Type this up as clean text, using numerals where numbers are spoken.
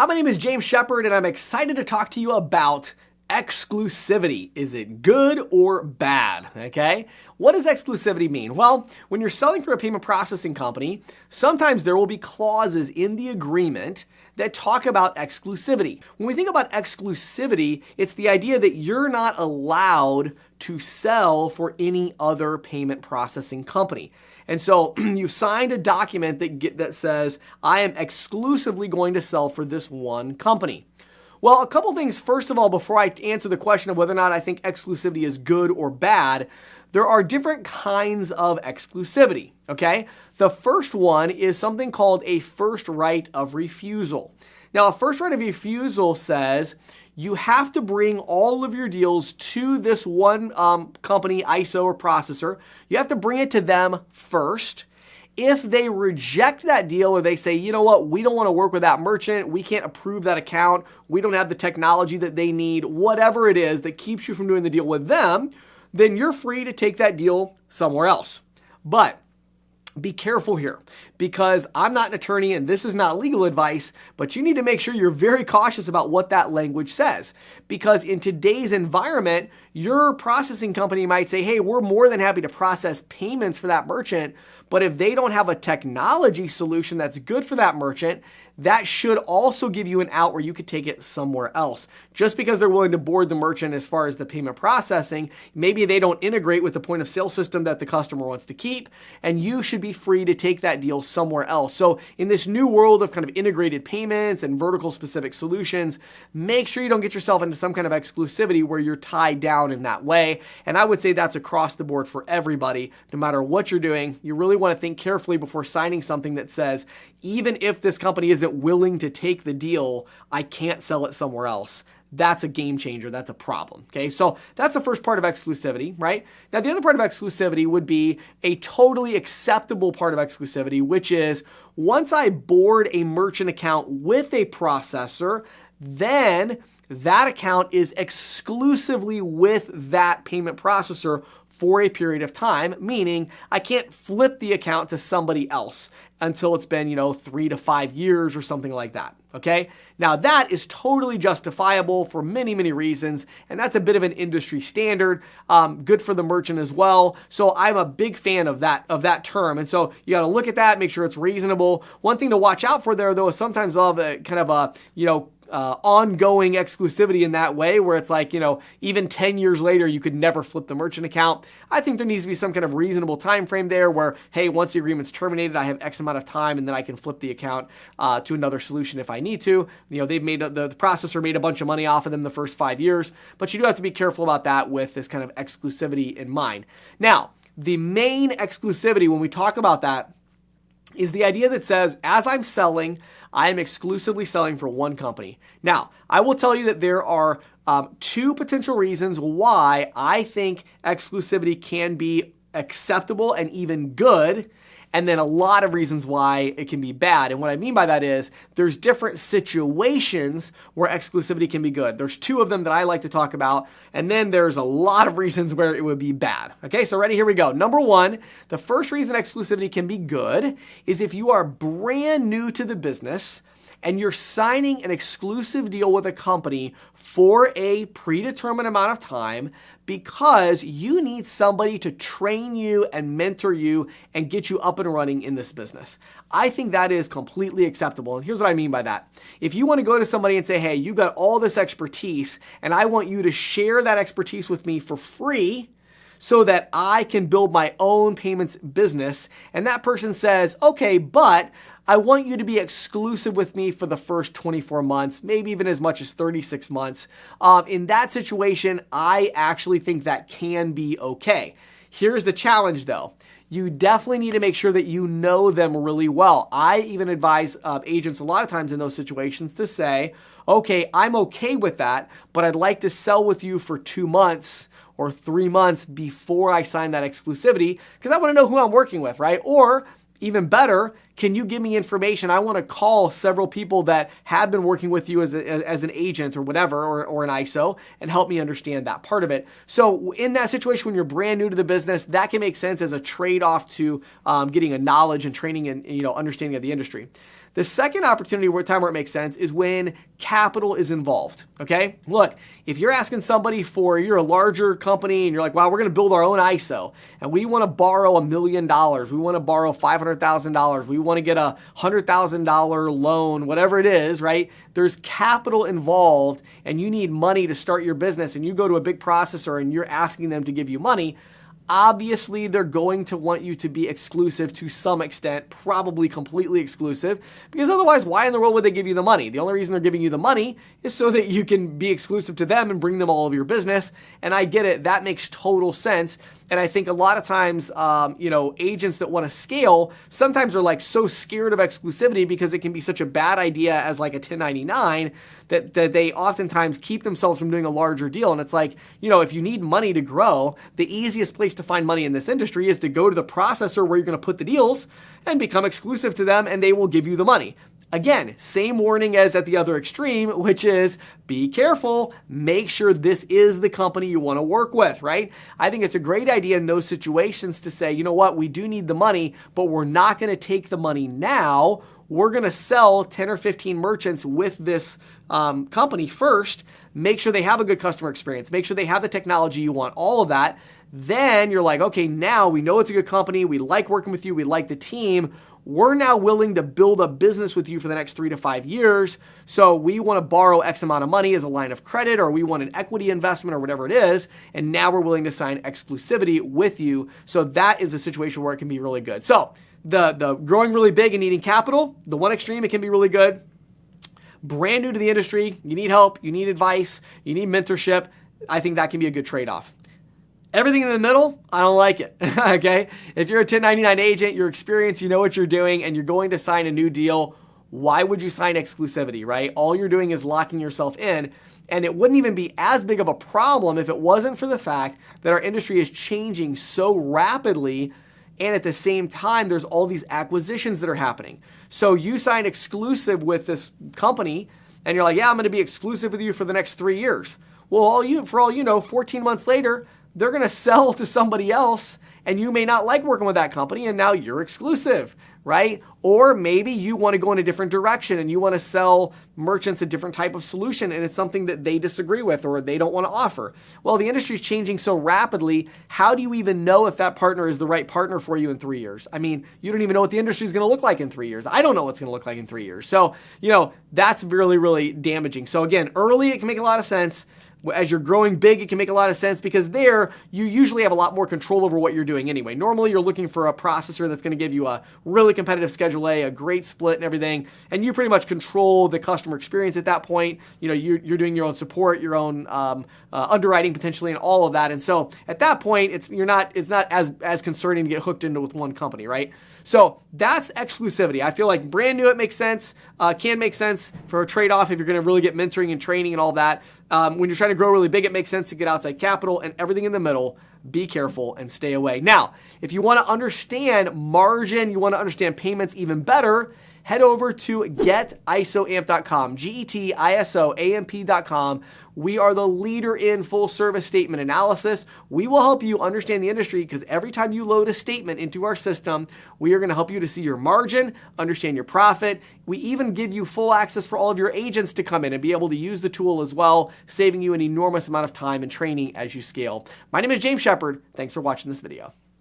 Hi, my name is James Shepard, and I'm excited to talk to you about exclusivity. Is it good or bad? Okay. What does exclusivity mean? Well, when you're selling for a payment processing company, sometimes there will be clauses in the agreement that talk about exclusivity. When we think about exclusivity, it's the idea that you're not allowed to sell for any other payment processing company. And so you've signed a document that says, I am exclusively going to sell for this one company. Well, a couple things. First of all, before I answer the question of whether or not I think exclusivity is good or bad, there are different kinds of exclusivity, okay? The first one is something called a first right of refusal. Now, a first right of refusal says you have to bring all of your deals to this one company, ISO or processor. You have to bring it to them first. If they reject that deal or they say, you know what, we don't want to work with that merchant, we can't approve that account, we don't have the technology that they need, whatever it is that keeps you from doing the deal with them, then you're free to take that deal somewhere else. But be careful here, because I'm not an attorney and this is not legal advice, but you need to make sure you're very cautious about what that language says. Because in today's environment, your processing company might say, hey, we're more than happy to process payments for that merchant, but if they don't have a technology solution that's good for that merchant, that should also give you an out where you could take it somewhere else. Just because they're willing to board the merchant as far as the payment processing, maybe they don't integrate with the point of sale system that the customer wants to keep, and you should be free to take that deal somewhere else. So in this new world of kind of integrated payments and vertical specific solutions, make sure you don't get yourself into some kind of exclusivity where you're tied down in that way. And I would say that's across the board for everybody. No matter what you're doing, you really want to think carefully before signing something that says, even if this company isn't willing to take the deal, I can't sell it somewhere else. That's a game changer. That's a problem. Okay, so that's the first part of exclusivity, right? Now, the other part of exclusivity would be a totally acceptable part of exclusivity, which is once I board a merchant account with a processor, then that account is exclusively with that payment processor for a period of time, meaning I can't flip the account to somebody else until it's been, 3 to 5 years or something like that, okay? Now that is totally justifiable for many, many reasons, and that's a bit of an industry standard, good for the merchant as well. So I'm a big fan of that term, and so you gotta look at that, make sure it's reasonable. One thing to watch out for there, though, is sometimes they'll have a kind of a, ongoing exclusivity in that way where it's like, even 10 years later, you could never flip the merchant account. I think there needs to be some kind of reasonable time frame there where, hey, once the agreement's terminated, I have X amount of time and then I can flip the account to another solution if I need to. They've made the processor made a bunch of money off of them the first 5 years, but you do have to be careful about that with this kind of exclusivity in mind. Now, the main exclusivity when we talk about that is the idea that says, as I'm selling, I am exclusively selling for one company. Now, I will tell you that there are two potential reasons why I think exclusivity can be acceptable and even good, and then a lot of reasons why it can be bad. And what I mean by that is there's different situations where exclusivity can be good. There's two of them that I like to talk about, and then there's a lot of reasons where it would be bad. Okay, so ready? Here we go. Number one, the first reason exclusivity can be good is if you are brand new to the business and you're signing an exclusive deal with a company for a predetermined amount of time because you need somebody to train you and mentor you and get you up and running in this business. I think that is completely acceptable. And here's what I mean by that. If you want to go to somebody and say, hey, you've got all this expertise and I want you to share that expertise with me for free so that I can build my own payments business, and that person says, okay, but I want you to be exclusive with me for the first 24 months, maybe even as much as 36 months. In that situation, I actually think that can be okay. Here's the challenge though. You definitely need to make sure that you know them really well. I even advise agents a lot of times in those situations to say, okay, I'm okay with that, but I'd like to sell with you for 2 months or 3 months before I sign that exclusivity because I want to know who I'm working with, right? Or even better, can you give me information? I want to call several people that have been working with you as an agent or whatever, or an ISO, and help me understand that part of it. So in that situation, when you're brand new to the business, that can make sense as a trade-off to getting a knowledge and training and understanding of the industry. The second opportunity where it makes sense is when capital is involved, okay? Look, if you're asking somebody you're a larger company and you're like, wow, we're going to build our own ISO and we want to borrow $1 million, we want to borrow $500,000, we want to get a $100,000 loan, whatever it is, right? There's capital involved and you need money to start your business and you go to a big processor and you're asking them to give you money. Obviously, they're going to want you to be exclusive to some extent, probably completely exclusive, because otherwise, why in the world would they give you the money? The only reason they're giving you the money is so that you can be exclusive to them and bring them all of your business. And I get it. That makes total sense. And I think a lot of times, agents that want to scale sometimes are like so scared of exclusivity because it can be such a bad idea as like a 1099 that they oftentimes keep themselves from doing a larger deal. And it's like, if you need money to grow, the easiest place to find money in this industry is to go to the processor where you're going to put the deals and become exclusive to them, and they will give you the money. Again, same warning as at the other extreme, which is be careful, make sure this is the company you want to work with, right? I think it's a great idea in those situations to say, you know what, we do need the money, but we're not going to take the money now. We're going to sell 10 or 15 merchants with this company first, make sure they have a good customer experience, make sure they have the technology you want, all of that. Then you're like, okay, now we know it's a good company. We like working with you. We like the team. We're now willing to build a business with you for the next 3 to 5 years. So we want to borrow X amount of money as a line of credit, or we want an equity investment or whatever it is. And now we're willing to sign exclusivity with you. So that is a situation where it can be really good. So the growing really big and needing capital, the one extreme, it can be really good. Brand new to the industry, you need help, you need advice, you need mentorship. I think that can be a good trade-off. Everything in the middle, I don't like it, okay? If you're a 1099 agent, you're experienced, you know what you're doing, and you're going to sign a new deal, why would you sign exclusivity, right? All you're doing is locking yourself in, and it wouldn't even be as big of a problem if it wasn't for the fact that our industry is changing so rapidly, and at the same time, there's all these acquisitions that are happening. So you sign exclusive with this company, and you're like, yeah, I'm going to be exclusive with you for the next 3 years. Well, for all you know, 14 months later, they're going to sell to somebody else, and you may not like working with that company, and now you're exclusive, right? Or maybe you want to go in a different direction and you want to sell merchants a different type of solution, and it's something that they disagree with or they don't want to offer. Well, the industry is changing so rapidly. How do you even know if that partner is the right partner for you in 3 years? I mean, you don't even know what the industry is going to look like in 3 years. I don't know what's going to look like in 3 years. So, that's really, really damaging. So again, early, it can make a lot of sense. As you're growing big, it can make a lot of sense because there, you usually have a lot more control over what you're doing anyway. Normally, you're looking for a processor that's going to give you a really competitive Schedule A, a great split and everything, and you pretty much control the customer experience at that point. You're doing your own support, your own underwriting potentially, and all of that. And so at that point, it's not as concerning to get hooked into with one company, right? So that's exclusivity. I feel like brand new, it makes sense, can make sense for a trade-off if you're going to really get mentoring and training and all that. When you're trying to grow really big, it makes sense to get outside capital, and everything in the middle, be careful and stay away. Now, if you want to understand margin, you want to understand payments even better, head over to getisoamp.com, getisoamp.com. We are the leader in full service statement analysis. We will help you understand the industry because every time you load a statement into our system, we are going to help you to see your margin, understand your profit. We even give you full access for all of your agents to come in and be able to use the tool as well, saving you an enormous amount of time and training as you scale. My name is James Shepard. Thanks for watching this video.